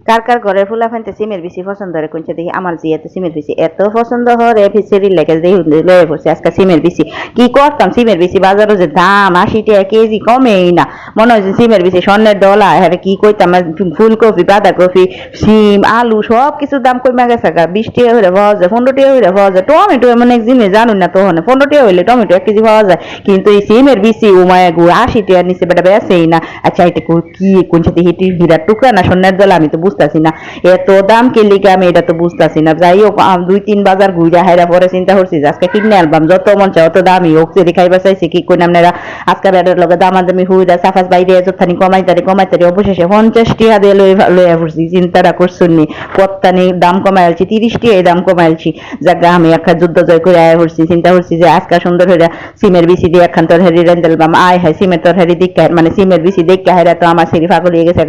কার কার ঘরের ফুলা ফানতে সিমের বেশি পছন্দ করে কোনটা দেখি আমার জি এত সিমের বেশি এত পছন্দ হয় ফিসেরি লেগে দেখি লয়ে পড়ছে আজকে সিমের বেশি কি করতাম সিমের বেশি বাজারও যে দাম 80 টাকা কেজি কমেই না মনে হয় যে সিমের বেশি স্বর্ণের ডলা হ্যাঁ কি কইতাম ফুলকপি বাঁধাকপি সিম আলু সব কিছুর দাম কমে গেছে 20 টাকা হইলে পাওয়া যায় 15 টাকা হইলে পাওয়া যায় টমেটো এমন এক জিনিস জানুন না তখন 15 টাকা হইলে টমেটো 1 কেজি পাওয়া যায় কিন্তু এই সিমের বেশি উমায় গু 80 টাকার নিচে বেটা বেছেই না আচ্ছা এটা কি কোনটা হিটি হীরার টুকরা না স্বর্ণের ডলা আমি তো বুঝতেছি না এত দাম কে লিখে আমি এটা তো বুঝতেছি না যাই হোক 2-3 বাজার ঘুরে হাইরা পরে চিন্তা করছি আজকে কিনে আলবাম যত মন চায় অত দামই হোক সেরি খাইবা চাইছি কি কই আপনারা আজকে বেটার লগে দামাদামি হুইরা সাফাস বাইরে যতখানি কমাইতারি অবশেষে 50 টাকা দিয়ে লইয়া পড়ছি চিন্তাটা করছুননি কত্তানি দাম কমাইলছি 30 টাকা দাম কমাইলছি জায়গা আমি একটা যুদ্ধ জয় করে আয়া পড়ছি চিন্তা করছি যে আজকে সুন্দর হইরা সিমের বিসি দিয়ে একখান তরহারি রান্দালবাম আয় হয় সিমের তরহারি দিকে মানে সিমের বিসি দেখে হাইরা তো আমার সেরি ফাঁকল হয়ে গেছে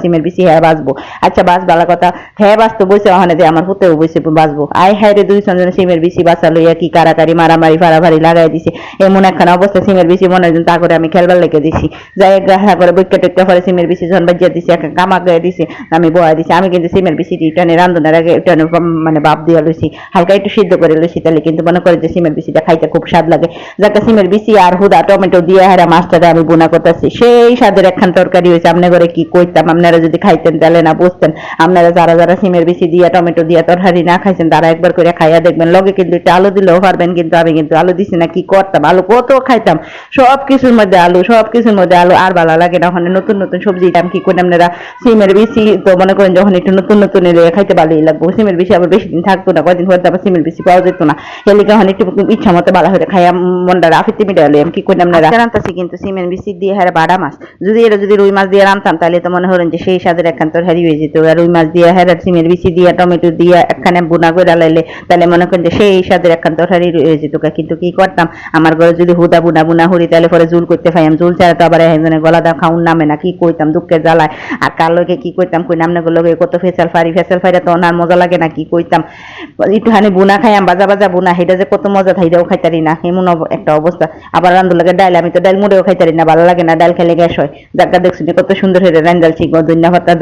সিমের বিসি হ্যাঁ বাঁচবো আচ্ছা বাস বালা কথা হ্যাঁ বাঁচতে বসে ওখানে আমার পুতেও বসে বাঁচবো আয় হায় রে 2 জন সিমের বিসি বাঁচা লইয়া কি কারাকারি মারামারি ফাড়াফাড়ি লাগাই দিছে এমন একখানা অবস্থা সিমের বিসি মনে হয় তা করে আমি খেলবার লেগে দিছি যাই গ্রাহা করে বৈকা টেক্কা পরে সিমের বিসি যখন বাজিয়া দিছি একটা কামা গায়ে দিছে আমি বয়া দিছি আমি কিন্তু সিমের বিসি টানে রান্ধনের আগে টানে মানে বাপ দিয়া লইছি হালকা একটু সিদ্ধ করে লইছি তাহলে কিন্তু মনে করে যে সিমের বিসিটা খাইতে খুব স্বাদ লাগে যাকে সিমের বিসি আর হুদা টমেটো দিয়ে হারা মাছটা আমি বোনা করতেছি সেই স্বাদের একখান তরকারি হয়েছে আপনার ঘরে কি কইতাম আপনারা যদি খাইতেন তাহলে না বুঝতেন আপনারা যারা যারা সিমের বেশি দিয়া টমেটো দিয়া তরকারি না খাইছেন তারা একবার করে খাইয়া দেখবেন লগে কিন্তু একটু আলু দিলেও পারবেন কিন্তু আমি কিন্তু আলু দিছি না কি করতাম আলু কত খাইতাম সব কিছুর মধ্যে আলু আর ভালো লাগে না ওখানে নতুন নতুন সবজি দাম কি করে আপনারা সিমের বেশি তো মনে করেন যখন একটু নতুন নতুন খাইতে ভালোই লাগবো সিমের বেশি আবার বেশি দিন থাকতো না কদিন পর আবার সিমের বেশি পাওয়া যেত না এলিকা ওখানে একটু ইচ্ছা মতো ভালো হয়ে খাইয়া মনটা রাফিতে মিটালে আমি কি করে আপনারা রান্তাছি কিন্তু সিমের বেশি দিয়ে হারে বাড়া মাছ যদি এটা যদি রুই মাছ দিয়ে রান্তাম তাহলে তো মনে হলেন যে সেই স্বাদের একখান তরকারি হয়ে যেত আর রুই মাছ দিয়ে হেরার সিমের বিচি দিয়ে টমেটো দিয়ে একখানে বুনা করে লাইলে তাহলে মনে করেন যে সেই স্বাদের একখান তরকারি হয়ে যেত কিন্তু কি করতাম আমার ঘরে যদি হুদা বুনা হরি তাহলে পরে জুল করতে পাইম জুল ছাড়া তো আবার একজনের গলা দা খাউন নামে না কি কইতাম দুঃখের জ্বালায় আর কার লোকে কি কইতাম কই নামনে লোকে কত ফেসাল ফাইরা তো ওনার মজা লাগে না কি কইতাম একটুখানি বুনা খাইয়াম বাজা বুনা হেটা যে কত মজা থাইটাও খাইতারি না এমন একটা অবস্থা আবার রান্ধুর লাগে ডাইল আমি তো ডাইল মুড়েও খাইতারি না ভালো লাগে না ডাইল খেলে গ্যাস হয় জায়গা দেখছি কত সুন্দর হয়ে রান্দালছি ধনিয়া পাতা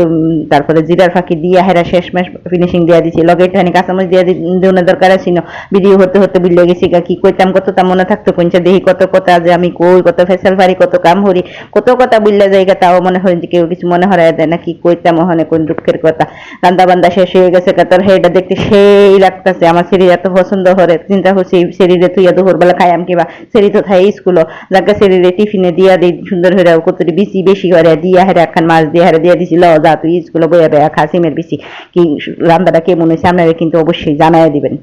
তারপরে জিরার ফাঁকি দিয়া হেরা শেষ মেশ ফিনিশিং দিয়া দিছি লগে একটুখানি কাঁচামরিচ দিয়া দেওয়ার দরকার ছিল ভিডিও হতে বিলে গেছি কি কইতাম কত তা মনে থাকতো কোনটা দেখি কত কথা যে আমি কই কত ফেসাল ফারি কত কাম হরি কত কথা বুঝলে জায়গা তাও মনে হয় যে কেউ কিছু মনে হরাই দেয় না কি কইতাম ওখানে কোন দুঃখের কথা রান্দা বান্দা শেষ হয়ে গেছে তোর হেটা দেখতে সেই লাগতেছে আমার শরীর এত পছন্দ করে চিন্তা করছি শরীরে তুই দুপুরবেলা খাইয়াম কিবা শরীর তো খাই স্কুলও যাকে শরীরে টিফিনে দিয়া দিই সুন্দর হয়ে কতটি বেশি করে দিয়া হেরে একখান মাছ দিয়ে হেরে দিয়ে দিছিল যা তুই স্কুলে বইয়া খা সিমের বেশি কি রান্দাটা কেমন হয়েছে আপনারা কিন্তু অবশ্যই জানাই দিবেন।